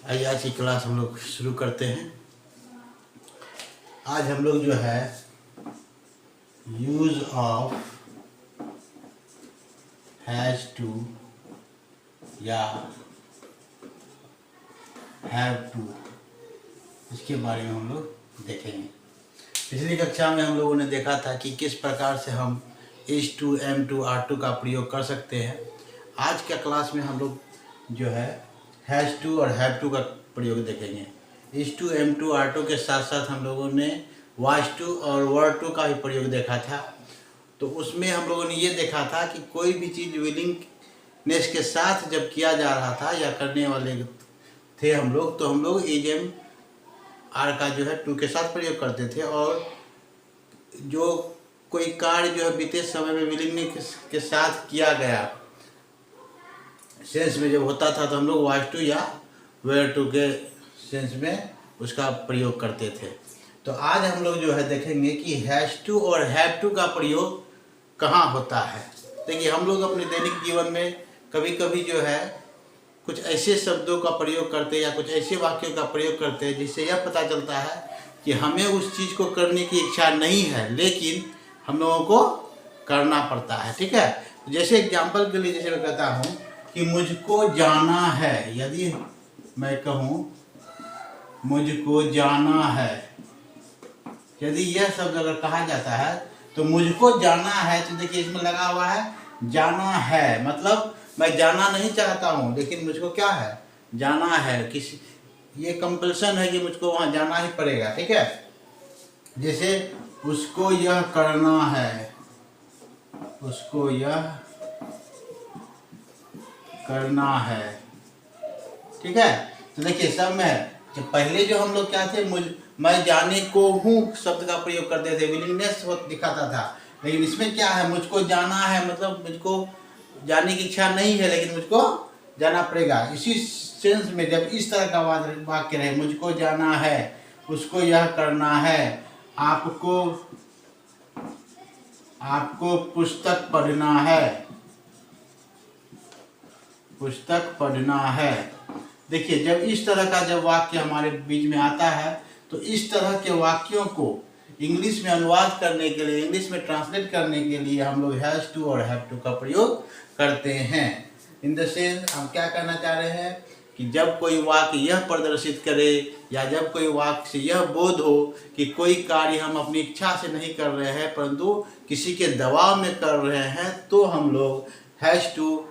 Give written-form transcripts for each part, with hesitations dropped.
आइए आज की क्लास हम लोग शुरू करते हैं। आज हम लोग जो है यूज ऑफ हैज टू या हैव टू इसके बारे में हम लोग देखेंगे। पिछली कक्षा में हम लोगों ने देखा था कि किस प्रकार से हम is to, am to, are to का प्रयोग कर सकते हैं। आज का क्लास में हम लोग जो है हैज़ टू और हैव टू का प्रयोग देखेंगे। Is to, am to, are to के साथ साथ हम लोगों ने वाज टू और वर टू का भी प्रयोग देखा था। तो उसमें हम लोगों ने ये देखा था कि कोई भी चीज़ विलिंगनेस के साथ जब किया जा रहा था या करने वाले थे हम लोग, तो हम लोग इज एम आर का जो है टू के साथ प्रयोग करते थे। और जो कोई कार्य जो है बीते समय में विलिंगनेस के साथ किया गया सेंस में जब होता था तो हम लोग वाज टू या वेयर टू के सेंस में उसका प्रयोग करते थे। तो आज हम लोग जो है देखेंगे कि हैज़ टू और हैव टू का प्रयोग कहाँ होता है। देखिए, हम लोग अपने दैनिक जीवन में कभी कभी जो है कुछ ऐसे शब्दों का प्रयोग करते हैं या कुछ ऐसे वाक्यों का प्रयोग करते हैं जिससे यह पता चलता है कि हमें उस चीज़ को करने की इच्छा नहीं है, लेकिन हम लोगों को करना पड़ता है। ठीक है, जैसे एग्जाम्पल के लिए जैसे मैं कहता हूँ कि मुझको जाना है, यदि मैं कहूँ मुझको जाना है, यदि यह शब्द अगर कहा जाता है तो मुझको जाना है, तो देखिए इसमें लगा हुआ है जाना है, मतलब मैं जाना नहीं चाहता हूँ लेकिन मुझको क्या है, जाना है। किसी ये कंपल्सन है कि मुझको वहाँ जाना ही पड़ेगा। ठीक है, जैसे उसको यह करना है, उसको यह करना है। ठीक है, तो देखिए सब में है। जब पहले जो हम लोग क्या थे, मैं जाने को हूँ शब्द का प्रयोग करते थे, विलिंगनेस दिखाता था। लेकिन इसमें क्या है, मुझको जाना है, मतलब मुझको जाने की इच्छा नहीं है लेकिन मुझको जाना पड़ेगा। इसी सेंस में जब इस तरह का वाक्य रहे, मुझको जाना है, उसको यह करना है, आपको पुस्तक पढ़ना है, पुस्तक पढ़ना है। देखिए, जब इस तरह का जब वाक्य हमारे बीच में आता है तो इस तरह के वाक्यों को इंग्लिश में अनुवाद करने के लिए, इंग्लिश में ट्रांसलेट करने के लिए हम लोग हैज़ टू और हैव टू का प्रयोग करते हैं। इन द सेंस हम क्या कहना चाह रहे हैं कि जब कोई वाक्य यह प्रदर्शित करे या जब कोई वाक्य से यह बोध हो कि कोई कार्य हम अपनी इच्छा से नहीं कर रहे हैं परंतु किसी के दबाव में कर रहे हैं, तो हम लोग हैज़ टू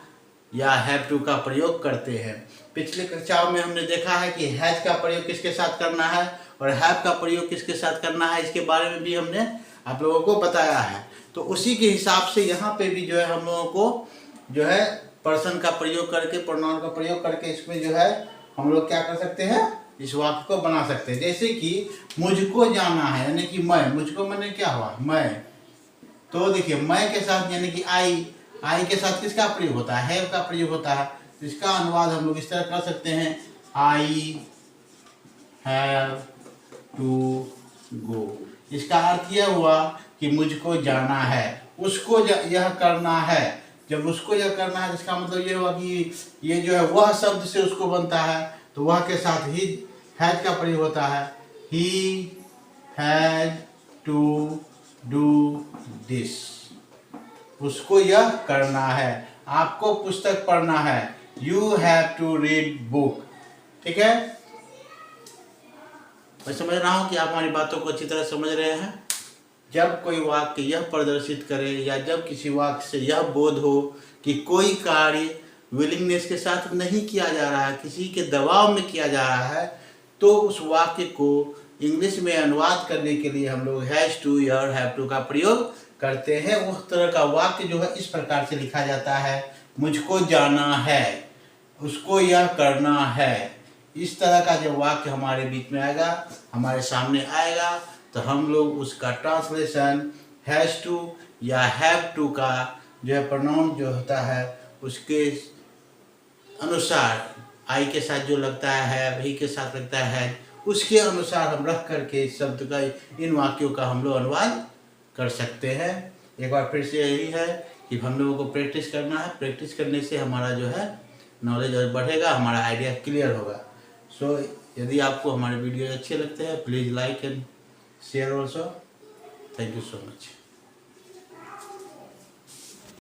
या हैव टू का प्रयोग करते हैं। पिछले कक्षाओं में हमने देखा है कि हैज का प्रयोग किसके साथ करना है और हैव का प्रयोग किसके साथ करना है, इसके बारे में भी हमने आप लोगों को बताया है। तो उसी के हिसाब से यहाँ पे भी जो है हम लोगों को जो है पर्सन का प्रयोग करके, प्रोनाउन का प्रयोग करके इसमें जो है हम लोग क्या कर सकते हैं, इस वाक्य को बना सकते हैं। जैसे कि मुझको जाना है, यानी कि मैं, मुझको मैंने क्या हुआ, मैं। तो देखिए मैं के साथ यानी कि आई के साथ किसका प्रयोग होता है, हैव का प्रयोग होता है। तो इसका अनुवाद हम लोग इस तरह कर सकते हैं, आई हैव टू गो। इसका अर्थ यह हुआ कि मुझको जाना है, उसको यह करना है। जब उसको यह करना है इसका मतलब ये हुआ कि ये जो है वह शब्द से उसको बनता है, तो वह के साथ ही हैज का प्रयोग होता है। He has to do this, उसको यह करना है, आपको पुस्तक पढ़ना है, you have to read book. ठीक है, मैं समझ रहा हूं कि आप हमारी बातों को अच्छी तरह समझ रहे हैं। जब कोई वाक्य यह प्रदर्शित करे या जब किसी वाक्य से यह बोध हो कि कोई कार्य विलिंगनेस के साथ नहीं किया जा रहा है, किसी के दबाव में किया जा रहा है, तो उस वाक्य को इंग्लिश में अनुवाद करने के लिए हम लोग हैज़ टू या हैव टू का प्रयोग करते हैं। उस तरह का वाक्य जो है इस प्रकार से लिखा जाता है, मुझको जाना है, उसको यह करना है। इस तरह का जब वाक्य हमारे बीच में आएगा, हमारे सामने आएगा, तो हम लोग उसका ट्रांसलेशन हैज़ टू या हैव टू का जो है प्रोनाउन जो होता है उसके अनुसार, आई के साथ जो लगता है, ही के साथ लगता है, उसके अनुसार हम रख करके इस शब्द का, इन वाक्यों का हम लोग अनुवाद कर सकते हैं। एक बार फिर से यही है कि हम लोगों को प्रैक्टिस करना है। प्रैक्टिस करने से हमारा जो है नॉलेज और बढ़ेगा, हमारा आइडिया क्लियर होगा। सो यदि आपको हमारे वीडियो अच्छे लगते हैं, please like and share also. Thank you so much.